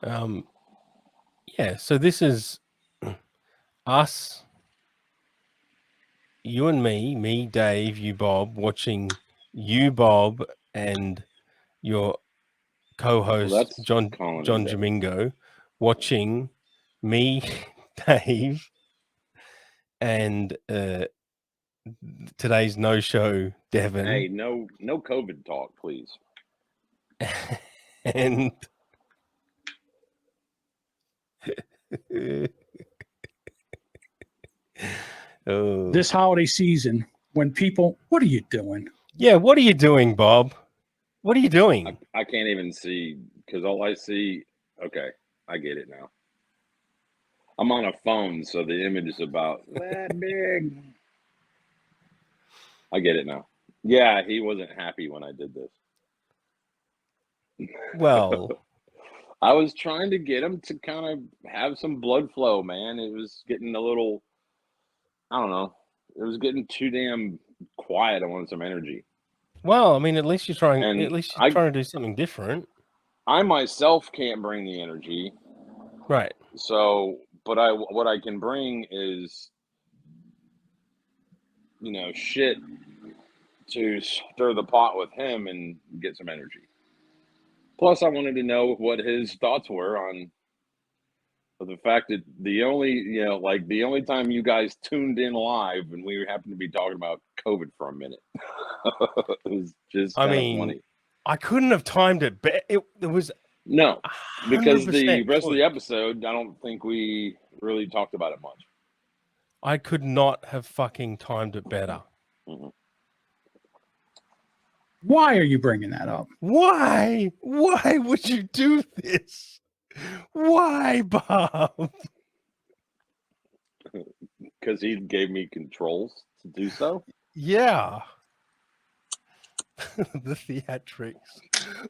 Yeah, so this is us, you and me, Dave, you, Bob, watching you, Bob, and your co-host that's John Colin and Devin. Jamingo watching me, Dave, and today's no-show, Devin. Hey, no COVID talk, please. And oh. This holiday season, when people, what are you doing? Yeah, what are you doing, Bob? What are you doing? I can't even see because all I see. Okay, I get it now. I'm on a phone, so the image is about that big. I get it now. Yeah, he wasn't happy when I did this. Well, I was trying to get him to kind of have some blood flow, man. It was getting a little, I don't know, it was getting too damn quiet. I wanted some energy. well, I mean, at least you're trying. And At least you're trying to do something different, I myself can't bring the energy. right? So, but what I can bring is, shit to stir the pot with him and get some energy. Plus, I wanted to know what his thoughts were on the fact that the only time you guys tuned in live and we happened to be talking about COVID for a minute. It was just kind of funny. I couldn't have timed it. It was no, because the rest of the clicked. episode, I don't think we really talked about it much. I could not have fucking timed it better. Mm-hmm. Why are you bringing that up? Why? Why would you do this? Why, Bob? Because he gave me controls to do so. Yeah. The theatrics.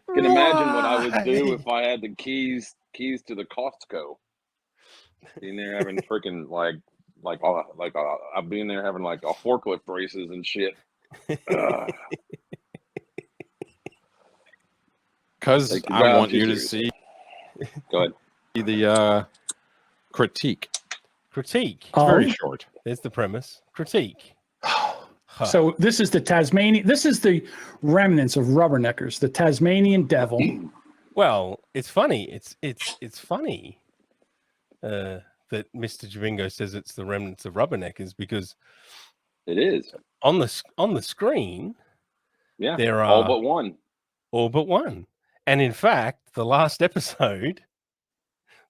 You can imagine what I would do if I had the keys to the Costco. Being there having freaking I'd be in there having like a forklift races and shit. Because I want you to see. Go ahead. The critique. Critique. It's very short. There's the premise. Critique. So this is the Tasmanian. This is the remnants of Rubberneckers, the Tasmanian devil. Well, it's funny. It's funny that Mr. Jamingo says it's the remnants of Rubberneckers because it is on the screen. Yeah, there are all but one. All but one, and in fact, the last episode,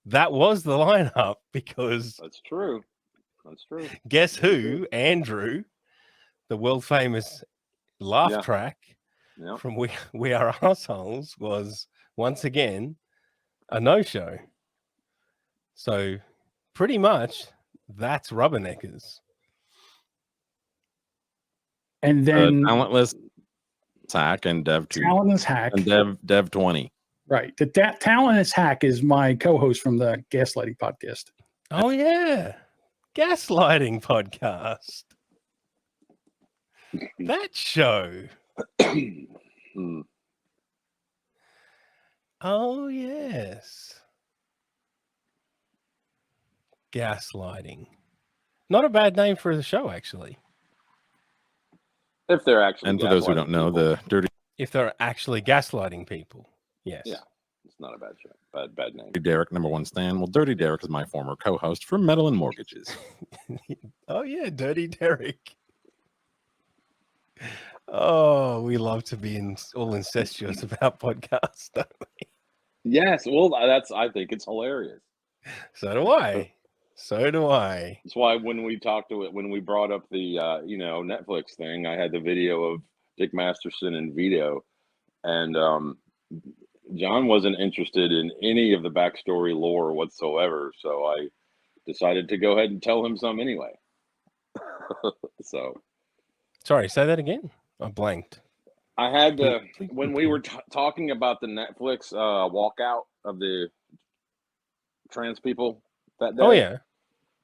that was the lineup because that's true. That's true. Guess who? Andrew, the world famous laugh track from We Are Assholes, was once again a no-show. So pretty much that's Rubberneckers. And then Talentless Hack and Dev 2. Talentless Hack. And Dev 20. Right. The Talentless Hack is my co-host from the Gaslighting podcast. Oh, yeah. Gaslighting podcast. That show. Oh, yes. Gaslighting. Not a bad name for the show, actually. If they're actually, and for those who don't know, the dirty. If they're actually gaslighting people, yes. Yeah, it's not a bad show. Bad name. Derek, number one stan. Well, Dirty Derek is my former co-host for Metal and Mortgages. Oh yeah, Dirty Derek. Oh, we love to be all incestuous about podcasts, don't we? Yes, well, I think it's hilarious. So do I. So do I. That's why when we brought up the Netflix thing, I had the video of Dick Masterson and Vito, and John wasn't interested in any of the backstory lore whatsoever. So I decided to go ahead and tell him some anyway. So, sorry, say that again. I blanked. I had to when we were talking about the Netflix walkout of the trans people that day. Oh yeah.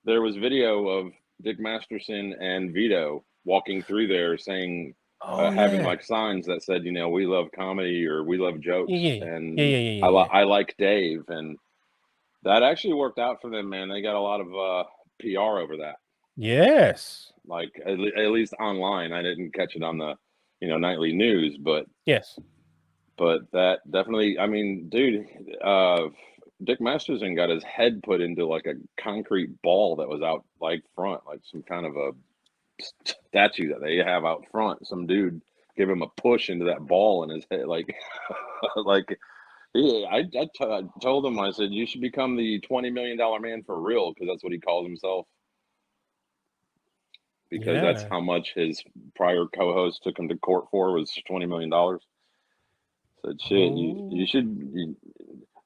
There was video of Dick Masterson and Vito walking through there saying, having like signs that said, we love comedy or we love jokes. Yeah. And yeah. I like Dave. And That actually worked out for them, man. They got a lot of PR over that. Yes. Like at least online. I didn't catch it on the, nightly news, but Yes. that definitely. I mean, dude, Dick Masterson got his head put into like a concrete ball that was out like front, like some kind of a statue that they have out front. Some dude gave him a push into that ball in his head, like, like. Yeah, I told him, I said, you should become the $20 million man for real, because that's what he calls himself. Because that's Yeah. how much his prior co-host took him to court for, was $20 million. Said, shit, Oh.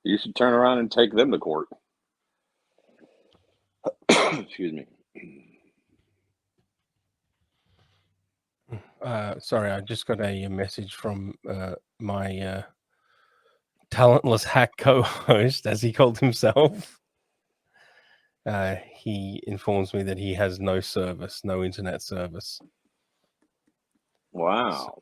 you should turn around and take them to court. Excuse me. Sorry, I just got a message from my talentless hack co-host, as he called himself. He informs me that he has no service, no internet service. Wow.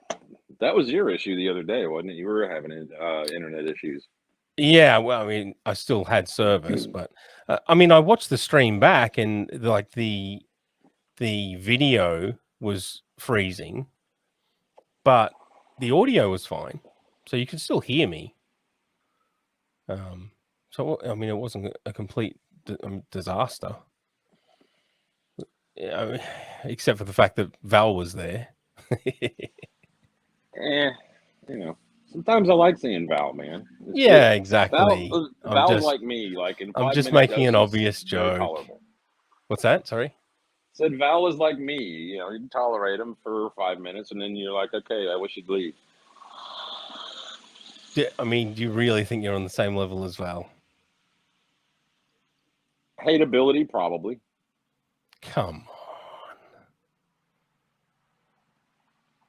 That was your issue the other day, wasn't it? You were having internet issues. Yeah, well, I mean, I still had service, but I mean, I watched the stream back, and like the video was freezing, but the audio was fine, so you could still hear me. So I mean, it wasn't a complete disaster, except for the fact that Val was there. Sometimes I like seeing Val, man. Yeah, exactly. Val's like me. Like in 5 I'm just minutes, making an obvious very joke. tolerable. What's that? Sorry. Said Val is like me. You can tolerate him for 5 minutes, and then you're like, okay, I wish you'd leave. I mean, do you really think you're on the same level as Val? Hateability, probably. Come on.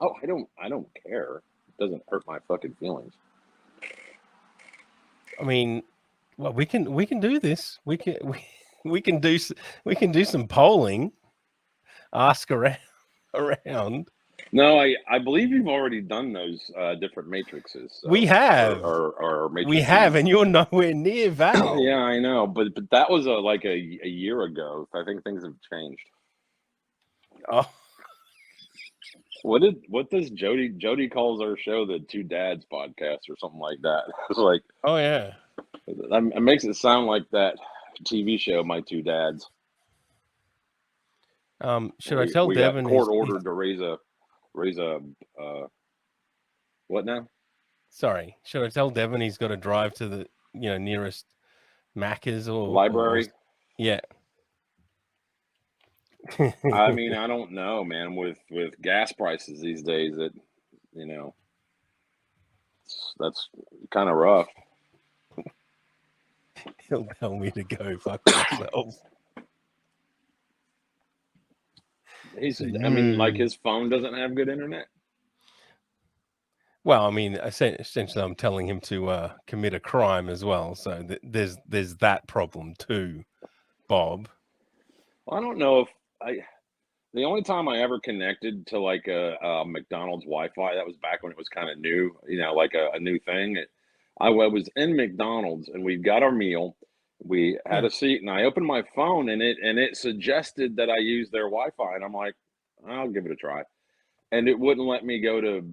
Oh, I don't care. It doesn't hurt my fucking feelings. I mean, well, we can do this. We can do some polling. Ask around. No, I believe you've already done those different matrices. So, we have, or we have, and you're nowhere near Val. Yeah, I know, but that was like a year ago. I think things have changed. Oh. What does Jody calls our show the Two Dads podcast or something like that? It's like, oh yeah, it makes it sound like that TV show, My Two Dads. Should I tell Devin? Got court ordered to raise a what now? Sorry, should I tell Devin he's got to drive to the nearest Macca's or library? Yeah. I mean, I don't know, man. With gas prices these days, that's kind of rough. He'll tell me to go fuck myself. I mean, like his phone doesn't have good internet. Well, I mean, essentially, I'm telling him to commit a crime as well. So there's that problem too, Bob. Well, I don't know if the only time I ever connected to like a McDonald's Wi-Fi, that was back when it was kind of new, like a new thing. I was in McDonald's and we got our meal. We had a seat and I opened my phone and it suggested that I use their Wi-Fi. And I'm like, I'll give it a try. And it wouldn't let me go to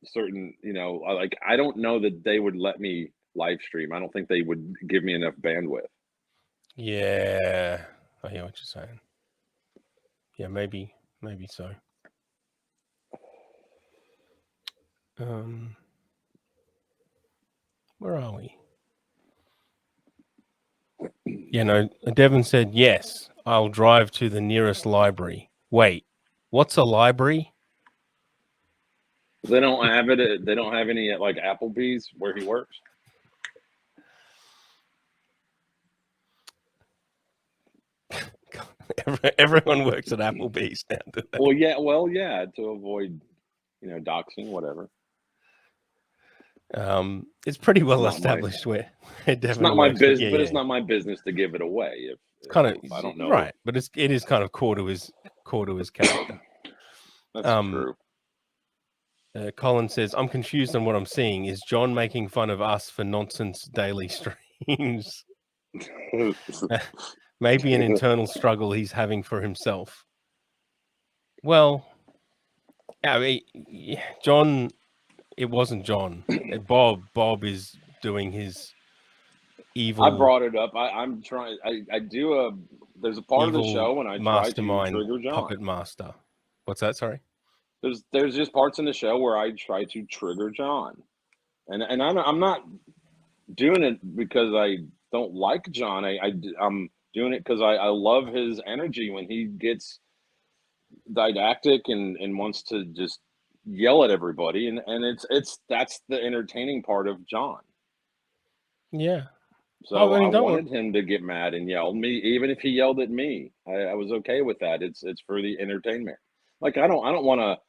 certain, like, I don't know that they would let me live stream. I don't think they would give me enough bandwidth. Yeah. I hear what you're saying. Yeah, maybe so. Where are we? Devin said, yes, I'll drive to the nearest library. Wait, what's a library? They don't have it. They don't have any at like Applebee's where he works. Everyone works at Applebee's now. Do they? Well, yeah, to avoid, doxing, whatever. It's pretty well established where Devin it's not my works, business, but it's not my business to give it away. If I don't know, right? But it is kind of core to his character. That's true. Colin says, I'm confused on what I'm seeing. Is John making fun of us for nonsense daily streams? Maybe an internal struggle he's having for himself. Well, I mean, John, it wasn't John. Bob is doing his evil. I brought it up. I'm trying. I do a. There's a part of the evil show when I try to mastermind trigger John. puppet master. What's that? Sorry. There's just parts in the show where I try to trigger John, and I'm not doing it because I don't like John. I'm doing it because I love his energy when he gets didactic and wants to just yell at everybody, and that's the entertaining part of John. Yeah. So Oh, I mean, I wanted him to get mad and yell at me, even if he yelled at me. I was okay with that. It's for the entertainment. Like I don't want to,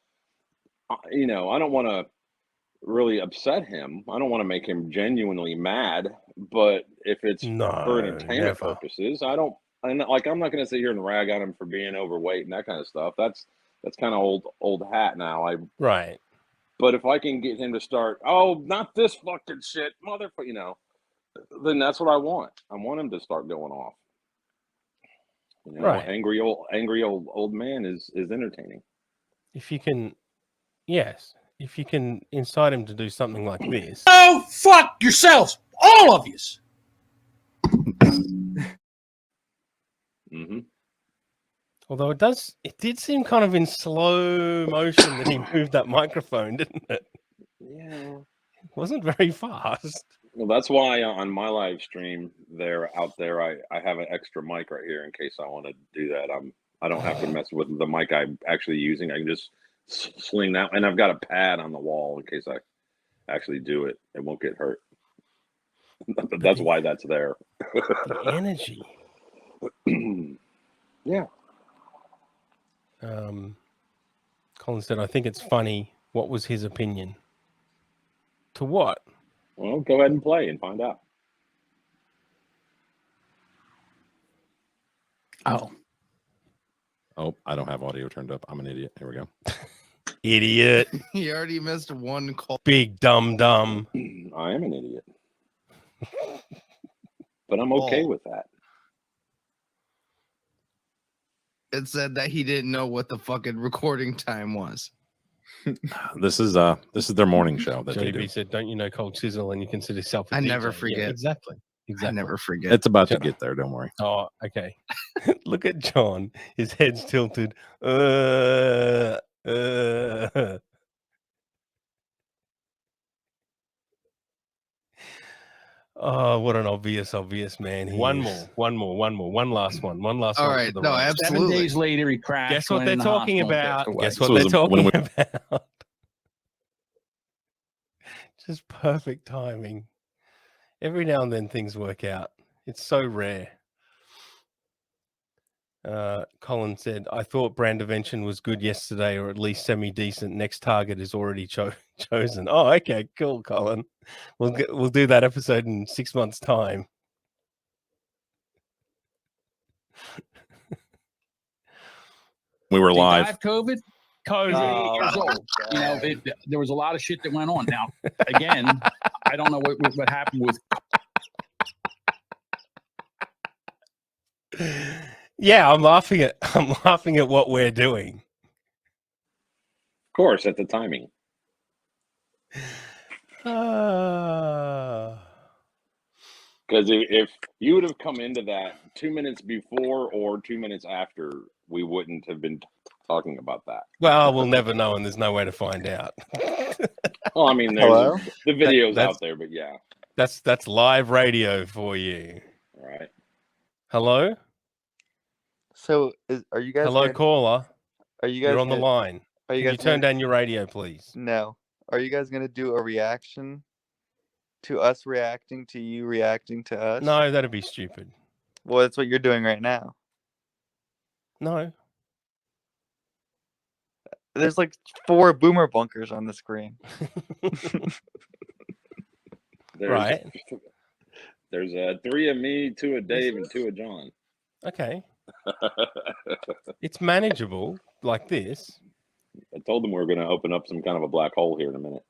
I don't want to really upset him. I don't want to make him genuinely mad. But if it's for entertainment purposes, I'm not going to sit here and rag on him for being overweight and that kind of stuff. That's kind of old hat now. Right. But if I can get him to start, oh, not this fucking shit, motherfucker, then that's what I want. I want him to start going off. Right. Angry old man is entertaining. If you can, yes. If you can incite him to do something like this. Oh, fuck yourselves, all of you. Mm-hmm. Although it did seem kind of in slow motion that he moved that microphone, didn't it? Yeah. It wasn't very fast. Well, that's why on my live stream out there, I have an extra mic right here in case I want to do that. I don't have to mess with the mic I'm actually using. I can just sling that, and I've got a pad on the wall in case I actually do it. It won't get hurt. That's why that's there. The energy. Yeah. Colin said, I think it's funny. What was his opinion? To what? Well, go ahead and play and find out. Oh, I don't have audio turned up. I'm an idiot. Here we go. Idiot. He already missed one call. Big dumb. I am an idiot. But I'm okay with that. It said that he didn't know what the fucking recording time was. This is their morning show that they do. JB said, don't you know Cold Chisel and you consider yourself a I DJ? never forget. Yeah, exactly. I never forget. It's about to get there. Don't worry. Oh, okay. Look at John. His head's tilted. Oh, what an obvious man. One last one. All right. No, absolutely. 7 days later, he crashed. Guess what they're talking about? Guess what So they're is it talking when about? Just perfect timing. Every now and then things work out. It's so rare. Colin said, I thought Brandovention was good yesterday, or at least semi-decent. Next target is already chosen. Oh, okay, cool, Colin. We'll do that episode in 6 months' time. We were live. Died of COVID. 8 years old. You know, there was a lot of shit that went on. Now, again, I don't know what happened with. Yeah, I'm laughing at what we're doing. Of course, at the timing. Uh, Because if you would have come into that 2 minutes before or 2 minutes after, we wouldn't have been talking about that. Well, we'll never know, and there's no way to find out. Well, I mean, there's the videos out there, but yeah. That's live radio for you. All right. Hello? So, are you guys? Hello, caller. Are you guys? You're on the line. Are you Can guys? you turn down your radio, please? No. Are you guys gonna do a reaction to us reacting to you reacting to us? No, that'd be stupid. Well, that's what you're doing right now. No. There's like 4 boomer bunkers on the screen. Right. There's 3 of me, 2 of Dave, and 2 of John. Okay. It's manageable like this. I told them we were going to open up some kind of a black hole here in a minute.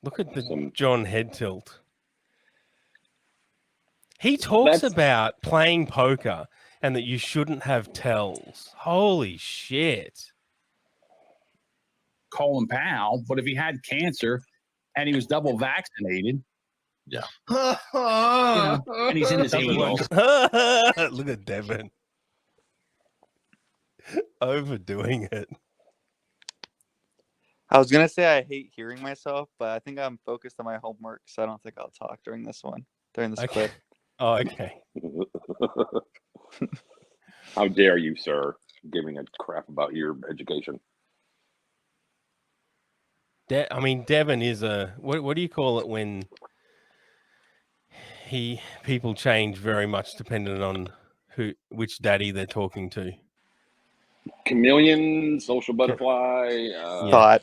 Look at the John head tilt. He talks That's- about playing poker and that you shouldn't have tells. Holy shit. Colin Powell, but if he had cancer and he was double vaccinated, you know, and he's in his Doesn't 80s. work. Look at Devin. Overdoing it. I was gonna say I hate hearing myself, but I think I'm focused on my homework, so I don't think I'll talk during this Okay. clip. Oh, okay. How dare you, sir, giving a crap about your education? I mean, Devin is a what do you call it when people change very much depending on which daddy they're talking to. Chameleon, social butterfly. Yeah.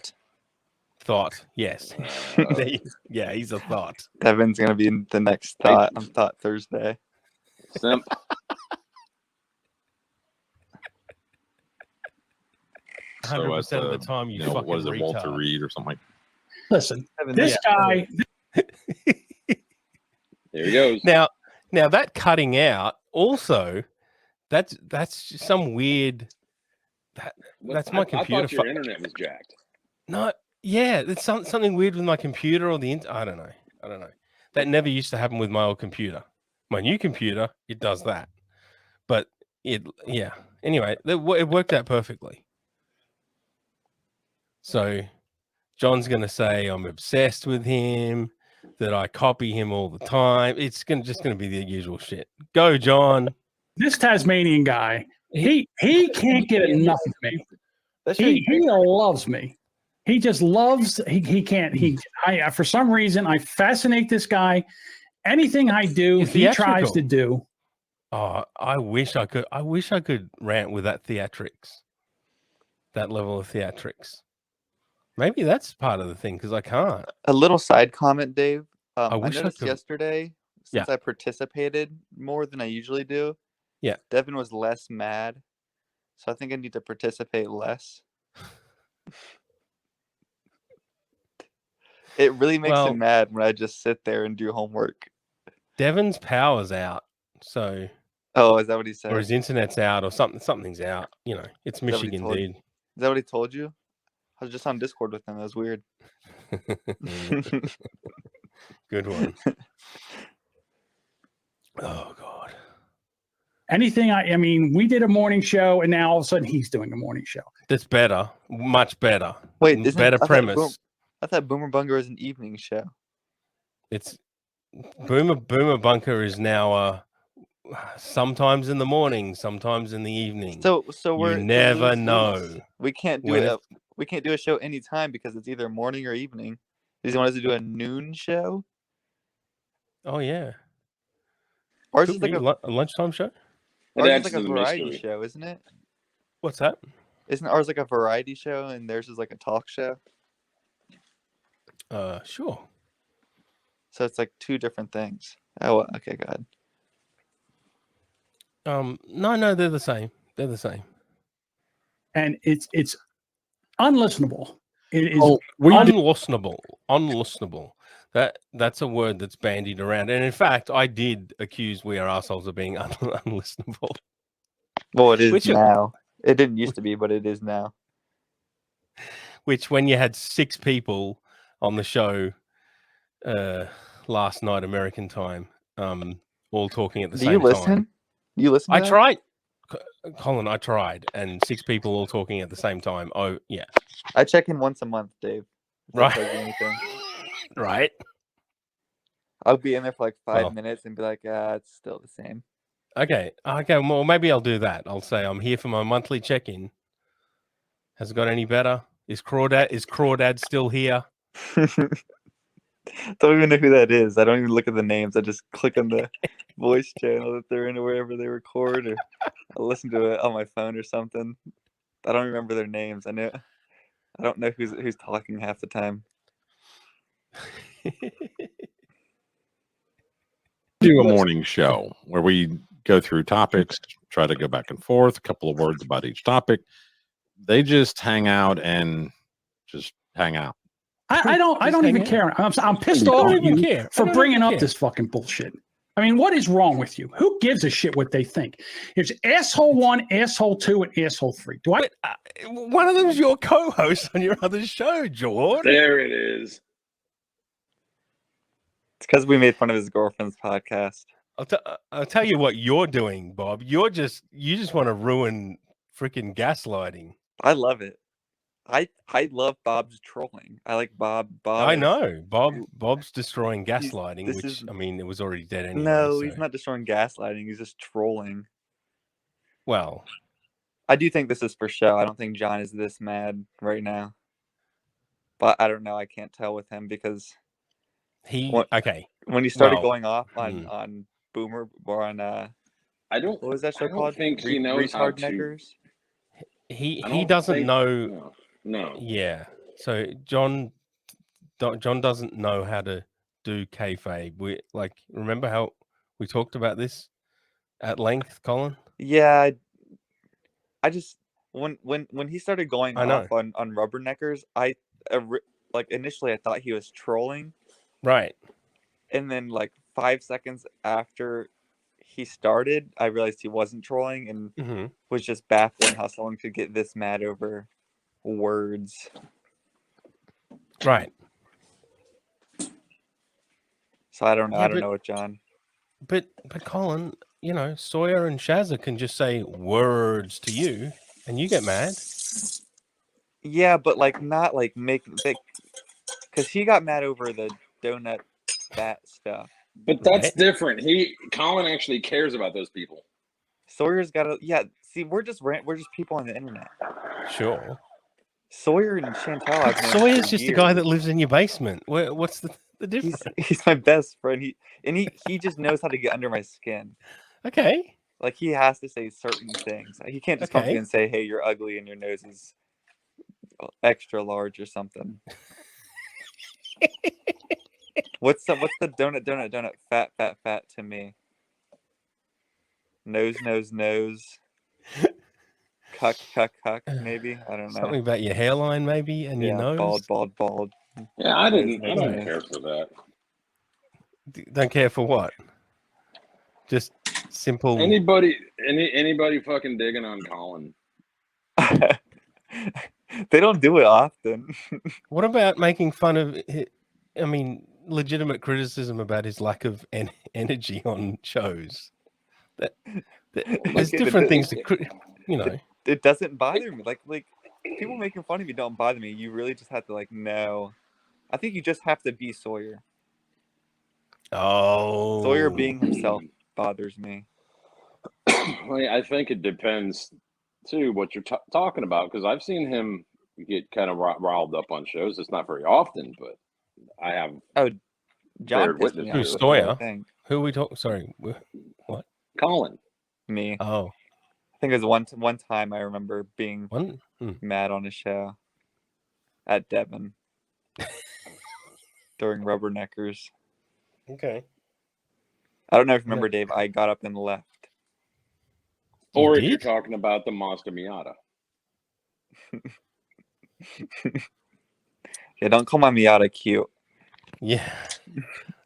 Thought, yes. uh, Yeah, he's a thought. Devin's gonna be in the next thought on Thought Thursday. simp. 100% of the time, you fucking what is it, retard. Walter Reed or something like? Listen, Devin, this guy, There he goes. Now that cutting out also, that's just some weird. That's my computer. I thought your internet was jacked. No, yeah, it's something weird with my computer or the I don't know. That never used to happen with my old computer. My new computer, it does that. But yeah. Anyway, it worked out perfectly. So John's going to say I'm obsessed with him, that I copy him all the time. It's just going to be the usual shit. Go, John. this Tasmanian guy, he can't get enough of me. He loves me. He just loves. He can't. I for some reason I fascinate this guy. Anything I do, He's he tries theatrical. to do. Oh, I wish I could rant with that theatrics. That level of theatrics. Maybe that's part of the thing because I can't. A little side comment, Dave. I wish I noticed could- yesterday, since I participated more than I usually do, Yeah. Devin was less mad. So I think I need to participate less. It really makes Well- him mad when I just sit there and do homework. Devin's power's out, so Oh, is that what he said? or his internet's out, or something's out. You know, it's what he Michigan, told you? dude. Is that what he told you? I was just on Discord with him. That was weird. Good one. Oh God. Anything I mean, we did a morning show, and now all of a sudden he's doing a morning show. That's better. Much better. Wait, isn't better I thought premise. I thought Boomer Bunker was an evening show. It's Boomer Bunker is now sometimes in the morning, sometimes in the evening. So you we're never lose-lose. know. We can't do When it. We can't do a show anytime because it's either morning or evening. Does he want us to do a noon show, Oh yeah. or is Could it like be a lunchtime show? or It is adds it like to a the variety mystery. show? Isn't it? What's that? Isn't ours like a variety show and theirs is like a talk show? Sure. So it's like two different things. Oh, well, okay, go ahead. No, they're the same. They're the same. And it's unlistenable. It is Unlistenable. Unlistenable. That's a word that's bandied around. And in fact, I did accuse We Are Assholes of being unlistenable. Well, it is Which- now. It didn't used to be, but it is now. Which, when you had 6 people on the show last night, American time, all talking at the Do same you listen? time. You listen? To I that? tried. Colin, I tried. And 6 people all talking at the same time. Oh, yeah. I check in once a month, Dave. If that Right. tells you anything. Right. I'll be in there for like 5 Well. minutes and be like, it's still the same. Okay. Well, maybe I'll do that. I'll say I'm here for my monthly check-in. Has it got any better? Is Crawdad still here? Don't even know who that is. I don't even look at the names. I just click on the voice channel that they're in or wherever they record, or I listen to it on my phone or something. I don't remember their names. I don't know who's talking half the time. Do a morning show where we go through topics, try to go back and forth, a couple of words about each topic. They just hang out and just hang out. I don't Just even hang care. I'm pissed I off don't at even you care. I for don't bringing even up care. this fucking bullshit. I mean, what is wrong with you? Who gives a shit what they think? It's asshole 1, asshole 2, and asshole 3. Do I? But, one of them's your co-host on your other show, George. There it is. It's because we made fun of his girlfriend's podcast. I'll tell you what you're doing, Bob. You just want to ruin freaking gaslighting. I love it. I love Bob's trolling. I like Bob. I know Bob's destroying gaslighting, this which is- I mean, it was already dead anyway. No, so. he's not destroying gaslighting. He's just trolling. Well, I do think this is for show. I don't think John is this mad right now. But I don't know. I can't tell with him because okay. when he started Well, going off on Boomer or on I don't. what was that show I don't called? think he knows how to. Retardneckers? He I don't doesn't think- know. No. Yeah. So John doesn't know how to do kayfabe. We remember how we talked about this at length, Colin? Yeah, I just when he started going I know. off on Rubberneckers, initially I thought he was trolling, Right. and then like 5 seconds after he started, I realized he wasn't trolling and Mm-hmm. was just baffling how someone could get this mad over words. Right. So I don't know. Yeah, I don't but- know what John. But Colin, Sawyer and Shazza can just say words to you, and you get mad. Yeah, but like not like make because he got mad over the donut fat stuff. But that's Right. different. Colin actually cares about those people. Sawyer's got to See, we're just people on the internet. Sure. Sawyer and Chantal. I've known Sawyer's for just the guy years. that lives in your basement. What's the difference? He's my best friend. He just knows how to get under my skin. Okay. Like he has to say certain things. He can't just come to Okay. me and say, "Hey, you're ugly and your nose is extra large" or something. What's the donut fat to me? Nose cuck maybe. I don't know. Something about your hairline, maybe, and your nose. Bald. Yeah, I don't Nose. care for that. Don't care for what? Just simple. Anybody fucking digging on Colin? They don't do it often. What about making fun of? Legitimate criticism about his lack of energy on shows. There's Okay, different but things to, It doesn't bother me. Like people making fun of me don't bother me. You really just have to know. I think you just have to be Sawyer. Oh, Sawyer being himself bothers me. I think it depends too what you're talking about, because I've seen him get kind of riled up on shows. It's not very often, but I have. Oh, John Bared pissed me witness off Who's with the Sawyer? whole thing. Who are we talking? Sorry, what? Colin. Me. Oh, I think it was one time I remember being one. mad on a show at Devon during Rubberneckers. Okay. I don't know if you remember, Dave. I got up and left. Or if did? you're talking about the Mazda Miata. Yeah, don't call my Miata cute. Yeah,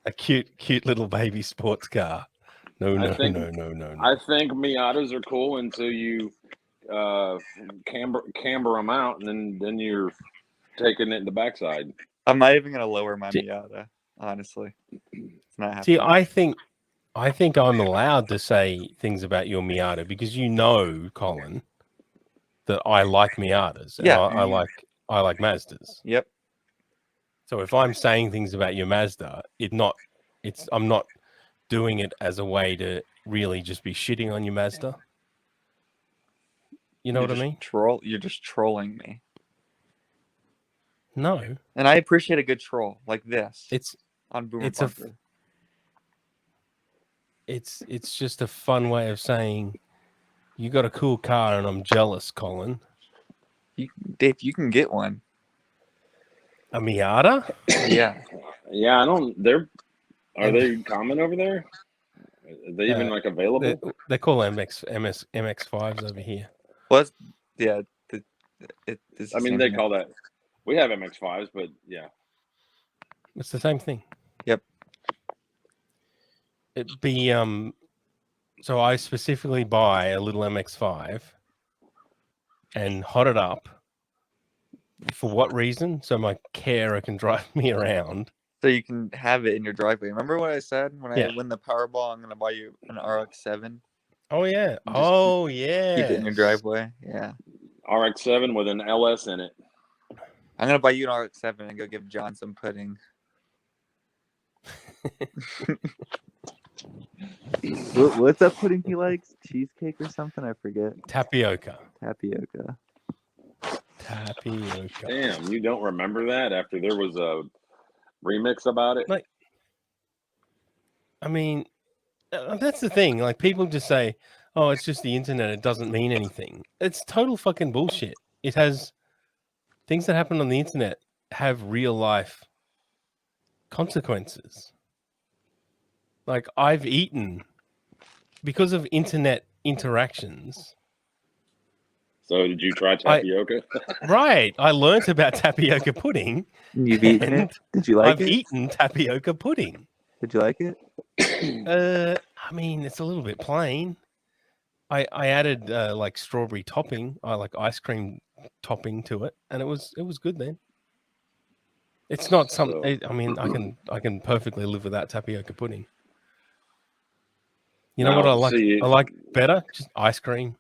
a cute little baby sports car. No. I I think Miatas are cool until you camber them out, and then you're taking it in the backside. I'm not even gonna lower my Miata. Honestly, it's not happening. See, I think I'm allowed to say things about your Miata because Colin, that I like Miatas. And Yeah. I like Mazdas. Yep. So if I'm saying things about your Mazda, I'm not doing it as a way to really just be shitting on your Mazda. You know what I mean? You're just trolling me. No, And I appreciate a good troll like this it's on Boomer it's a Bunker. it's just a fun way of saying you got a cool car and I'm jealous, Colin. Dave, you can get one. A Miata? Yeah. Yeah, I don't. Are they common over there? Are they even available? They call MX5s over here. Well, yeah. It's I mean, they call that. We have MX5s, but yeah. It's the same thing. Yep. it'd be so I specifically buy a little MX-5 and hot it up. For what reason? So my carer can drive me around. So you can have it in your driveway. Remember what I said when Yeah. I win the Powerball? I'm gonna buy you an RX-7. Oh yeah. Just Oh yeah. Keep it in your driveway. Yeah. RX-7 with an LS in it. I'm gonna buy you an RX-7 and go give John some pudding. What's that pudding he likes? Cheesecake or something? I forget. Tapioca. Tapioca. Damn, you don't remember that after there was a remix about it? Like, I mean, that's the thing. Like, people just say, "Oh, it's just the internet. It doesn't mean anything." It's total fucking bullshit. It has things that happen on the internet have real life consequences. Like, I've eaten because of internet interactions. So did you try tapioca? Right. I learnt about tapioca pudding. You've eaten it? Did you like it? I've eaten tapioca pudding. Did you like it? I mean, it's a little bit plain. I added like strawberry topping, like ice cream topping to it, and it was good then. It's not something. I mean, I can perfectly live without tapioca pudding. You know what I like? I like better just ice cream.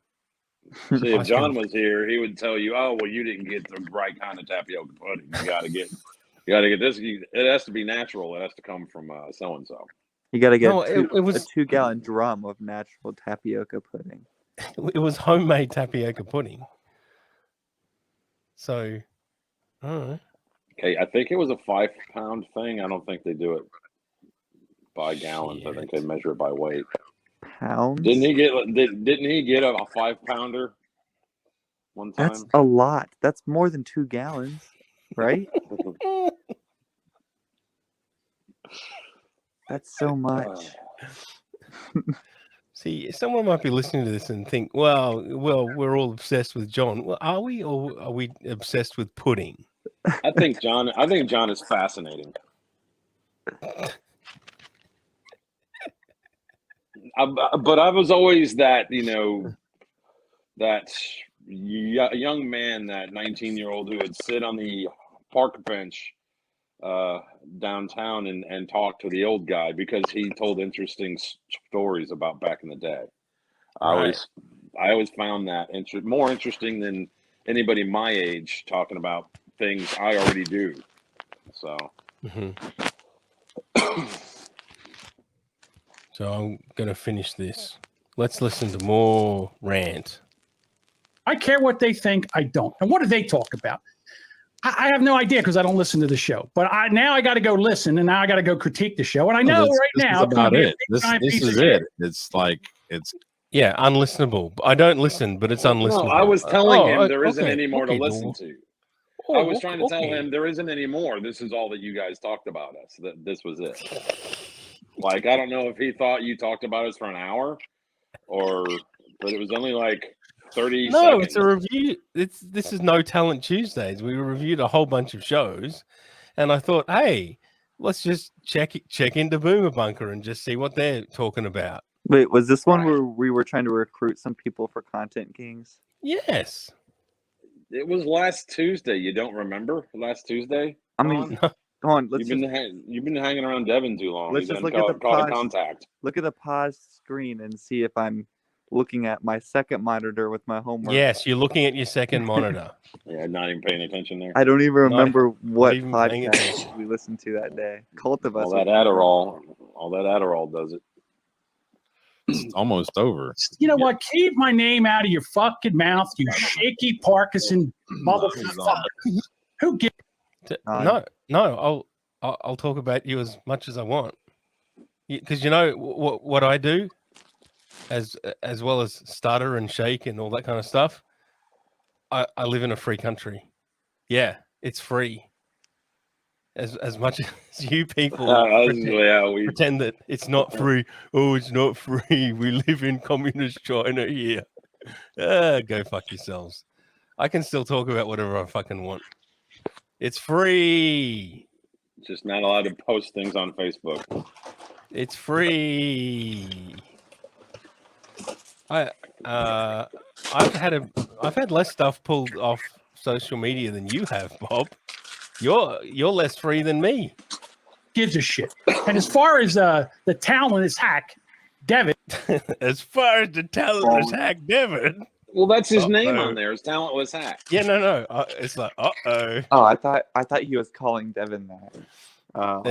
See, if John was here, he would tell you, "Oh, well, you didn't get the right kind of tapioca pudding. You got to get this. It has to be natural. It has to come from so and so. You got to get it was a 2-gallon drum of natural tapioca pudding. It was homemade tapioca pudding. So, I don't know. Okay, I think it was a 5-pound thing. I don't think they do it by gallons. I think they measure it by weight. Pounds? Didn't he get a 5-pounder one time? That's a lot. That's more than 2 gallons, right? That's so much. See, someone might be listening to this and think, well, we're all obsessed with John. Well, are we, or are we obsessed with pudding? I think John is fascinating. But I was always that, that young man, that 19-year-old who would sit on the park bench downtown and talk to the old guy because he told interesting stories about back in the day. I always found that more interesting than anybody my age talking about things I already do. So. So I'm gonna finish this. Let's listen to more rant. I care what they think. I don't. And what do they talk about? I have no idea because I don't listen to the show. But now I got to go listen, and now I got to go critique the show. And I know now it's about it. This is it. It's like unlistenable. I don't listen, but it's unlistenable. No, I was telling him there isn't any more to listen Dor. to. I was trying to tell him there isn't any more. This is all that you guys talked about us. That this was it. Like, I don't know if he thought you talked about us for an hour, but it was only like 30 seconds. No, it's a review. This is No Talent Tuesdays. We reviewed a whole bunch of shows, and I thought, hey, let's just check into Boomer Bunker and just see what they're talking about. Wait, was this one where we were trying to recruit some people for Content Kings? Yes. It was last Tuesday. You don't remember last Tuesday? I mean, come on. You've been hanging around Devin too long. Let's just look at the contact. Look at the pause screen and see if I'm looking at my second monitor with my homework. Yes, you're looking at your second monitor. Yeah, not even paying attention there. I don't even remember what podcast we listened to that day. Cult of Us. All that Adderall does it. It's almost over. You know what? Keep my name out of your fucking mouth, you shaky Parkinson motherfucker. Who gives? No. I'll talk about you as much as I want, because you know what I do, as well as stutter and shake and all that kind of stuff. I live in a free country. Yeah, it's free. As much as you people pretend that it's not free. Oh, it's not free. We live in communist China here. Go fuck yourselves. I can still talk about whatever I fucking want. It's free. Just not allowed to post things on Facebook. It's free. I've had less stuff pulled off social media than you have, Bob. You're less free than me. Gives a shit. And as far as the talent is hack, Devin. As far as the talent is hack, Devin. Well, that's his name on there. His talent was hacked. Yeah, no. It's like, uh-oh. Oh, I thought he was calling Devin that. Oh,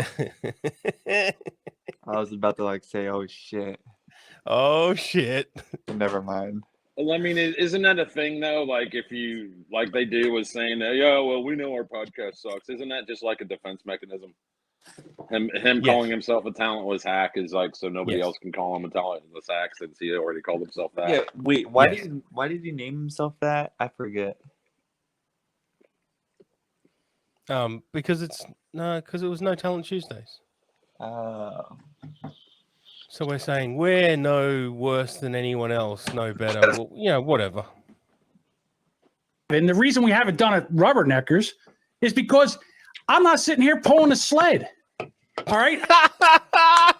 I was about to like say, "Oh shit." Oh shit. Never mind. Well, I mean, isn't that a thing though? Like, if you like they do was saying, "Yeah, well, we know our podcast sucks." Isn't that just like a defense mechanism? Him Yes. calling himself a talentless hack is like so nobody Yes. else can call him a talentless hack since he already called himself that. Yeah. Wait. Why Yes. did he name himself that? I forget. Because it was No Talent Tuesdays. Oh. So we're saying we're no worse than anyone else, no better. Well, whatever. And the reason we haven't done it Rubberneckers is because I'm not sitting here pulling a sled. All right. I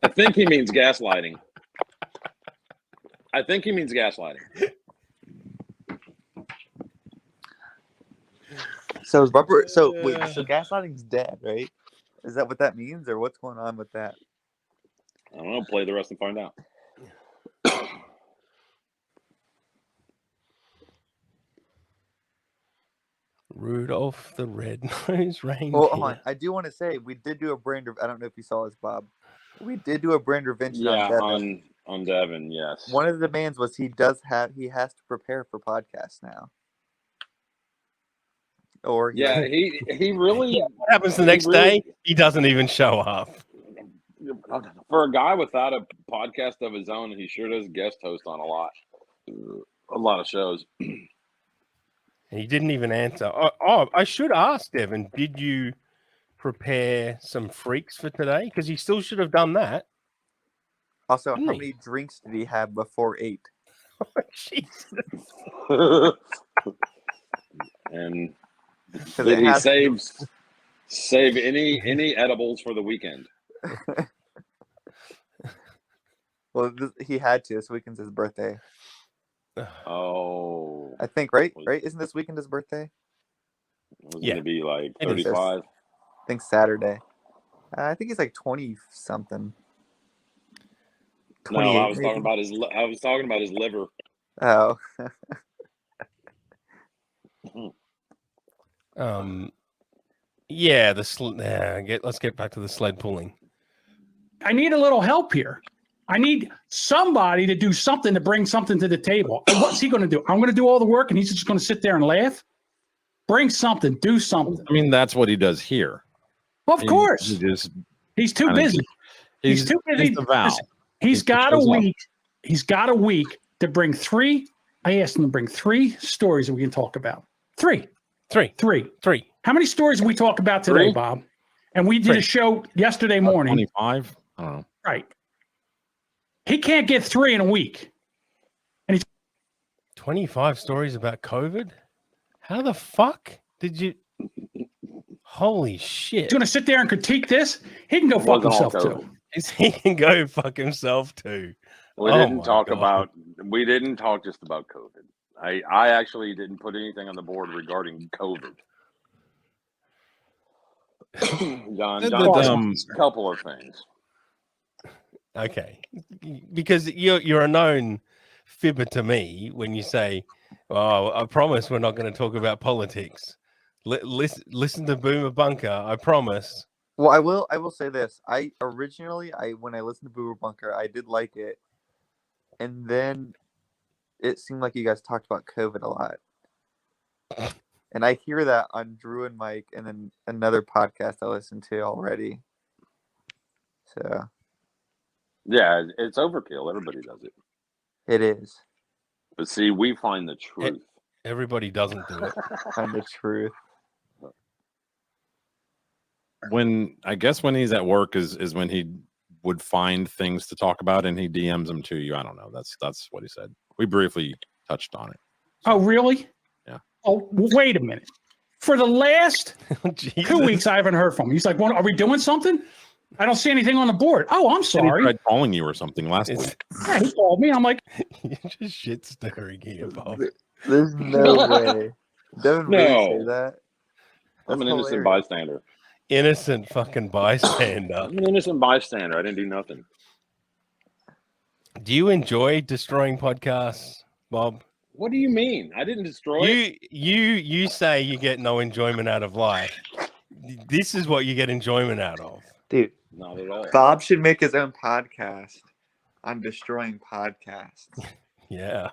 think he means gaslighting. So rubber. So wait. So gaslighting's dead, right? Is that what that means, or what's going on with that? I don't know. Play the rest and find out. Rudolph the Red-Nosed Reindeer. Well, hold on. I do want to say we did do a brand. I don't know if you saw this, Bob. We did do a brand intervention on Devin. on Devin. Yes. One of the demands was he has to prepare for podcasts now. Or Yeah, he really. What happens the next day? He doesn't even show up. For a guy without a podcast of his own, he sure does guest host on a lot of shows. And he didn't even answer. Oh, I should ask Devin, did you prepare some freaks for today? Because he still should have done that. Also, how many drinks did he have before 8? Oh, Jesus. And did he save any edibles for the weekend? Well, he had to. This weekend's his birthday. Oh, I think, right? Isn't this weekend his birthday? It was going to be like It is. 35. I think Saturday. I think he's like 20 something. No, I was talking about his liver. Oh. Yeah, let's get back to the sled pulling. I need a little help here. I need somebody to do something to bring something to the table. And what's he going to do? I'm going to do all the work and he's just going to sit there and laugh? Bring something. Do something. I mean, that's what he does here. Well, of course. He's too busy. He's too busy. He's the Val. He's got a week. He's got a week to bring 3. I asked him to bring 3 stories that we can talk about. 3. How many stories did we talk about today, 3? Bob? And we did a show yesterday morning. 25? I don't know. Right. He can't get 3 in a week. And he's 25 stories about COVID? How the fuck did you? Holy shit. going to sit there and critique this. He can go fuck himself too. He can go fuck himself too. We didn't talk just about COVID. I actually didn't put anything on the board regarding COVID. John, a couple of things. Okay, because you're a known fibber to me when you say, "Oh, I promise we're not going to talk about politics." Listen to Boomer Bunker. I promise. Well, I will say this. When I listened to Boomer Bunker, I did like it, and then it seemed like you guys talked about COVID a lot. And I hear that on Drew and Mike and then another podcast I listened to already. So. Yeah, it's overkill. Everybody does it. It is. But see, we find the truth. Everybody doesn't do it. Find the truth. When he's at work is when he would find things to talk about and he DMs them to you. I don't know. That's what he said. We briefly touched on it. Oh, really? Yeah. Oh, wait a minute. For the last 2 weeks, I haven't heard from him. He's like, well, are we doing something? I don't see anything on the board. Oh, I'm He sorry. tried calling you or something last It's- week. Yeah, he called me. I'm like, You're just shit stirring here, Bob. There's no way. Devin really say No. that? I'm That's an innocent hilarious. bystander. Innocent fucking bystander. I'm an innocent bystander. I didn't do nothing. Do you enjoy destroying podcasts, Bob? What do you mean? I didn't destroy it. You say you get no enjoyment out of life. This is what you get enjoyment out of. Dude, Not at all. Bob should make his own podcast on destroying podcasts. Yeah.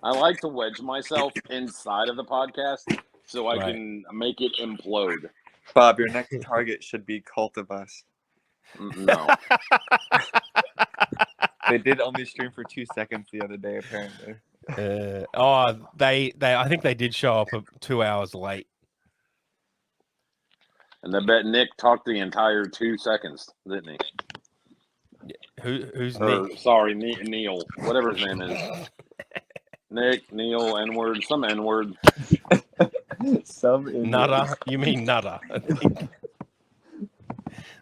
I like to wedge myself inside of the podcast so I Right. can make it implode. Bob, your next target should be Cult of Us. No. They did only stream for 2 seconds the other day, apparently. I think they did show up 2 hours late. And I bet Nick talked the entire 2 seconds, didn't he? Who's Or, Nick? sorry, Neil. Whatever his name is. Nick, Neil, N-word, some N-word. Some idiot. Nutter? You mean Nutter? I think.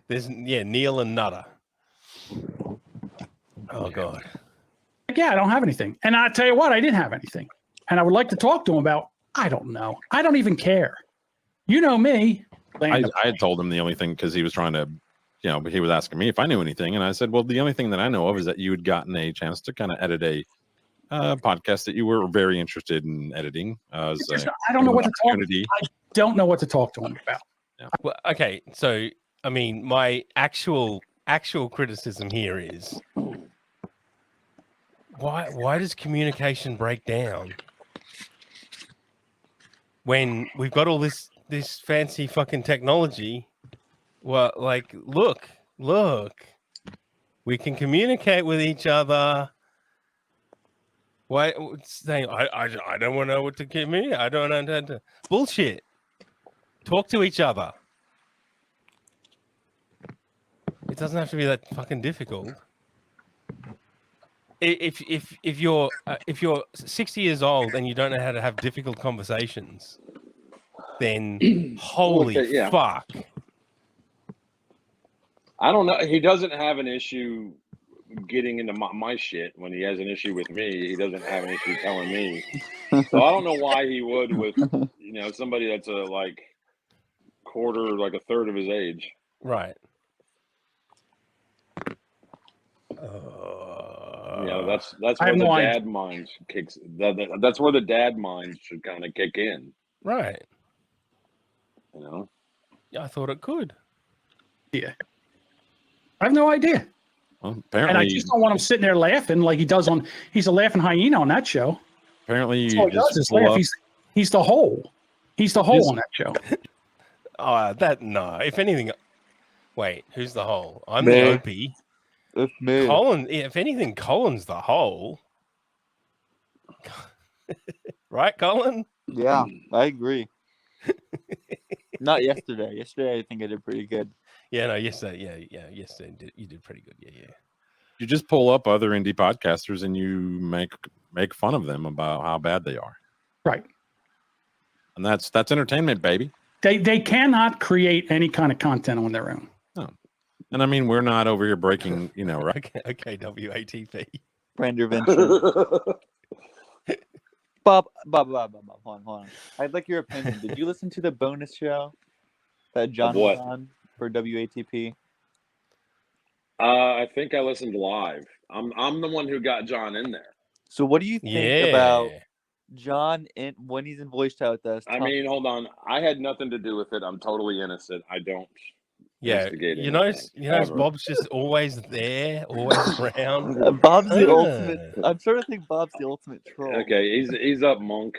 There's Neil and Nutter. Oh God. yeah, I don't have anything. And I tell you what, I didn't have anything. And I would like to talk to him about, I don't know. I don't even care. You know me. I had told him the only thing because he was trying to, he was asking me if I knew anything, and I said, well, the only thing that I know of is that you had gotten a chance to kind of edit a podcast that you were very interested in editing. I don't know what to talk. opportunity. I don't know what to talk to him about. Well, okay, so I mean, my actual criticism here is why does communication break down when we've got all this fancy fucking technology? Well, like, look, we can communicate with each other. Why saying I don't want to know what to communicate? I don't understand. Bullshit. Talk to each other. It doesn't have to be that fucking difficult. If you're 60 years old and you don't know how to have difficult conversations, then holy Okay, yeah. fuck. I don't know. He doesn't have an issue getting into my shit when he has an issue with me. He doesn't have an issue telling me. So I don't know why he would with somebody that's a third of his age. Right. That's I where have the no idea. dad mind kicks. That's where the dad mind should kind of kick in. Right. Yeah, I thought it could. Yeah. I have no idea. Well, And apparently, I just don't want him sitting there laughing like he does he's a laughing hyena on that show. apparently That's you all he does just is pull laugh. up. He's the hole. He's the hole on that show. No. If anything, wait, who's the hole? I'm Me. the Opie. It's me. Colin, if anything, Colin's the hole. Right, Colin? Yeah, I agree. Not yesterday. Yesterday, I think I did pretty good. Yeah, no, yesterday, yesterday you did pretty good. Yeah. You just pull up other indie podcasters and you make fun of them about how bad they are. Right. And that's entertainment, baby. They cannot create any kind of content on their own. No. And I mean, we're not over here breaking, right? Okay, WATP. Brand Vincent. Bob, hold on. I'd like your opinion. Did you listen to the bonus show that John Of what? was on for WATP? I think I listened live. I'm the one who got John in there. So what do you think Yeah. about John when he's in voice chat with us? I mean, hold on. I had nothing to do with it. I'm totally innocent. I don't. Yeah, instigate you notice anything, ever. Bob's just always there, always around. Bob's the Ah. ultimate. I'm starting to think Bob's the ultimate troll. Okay, he's up, Monk.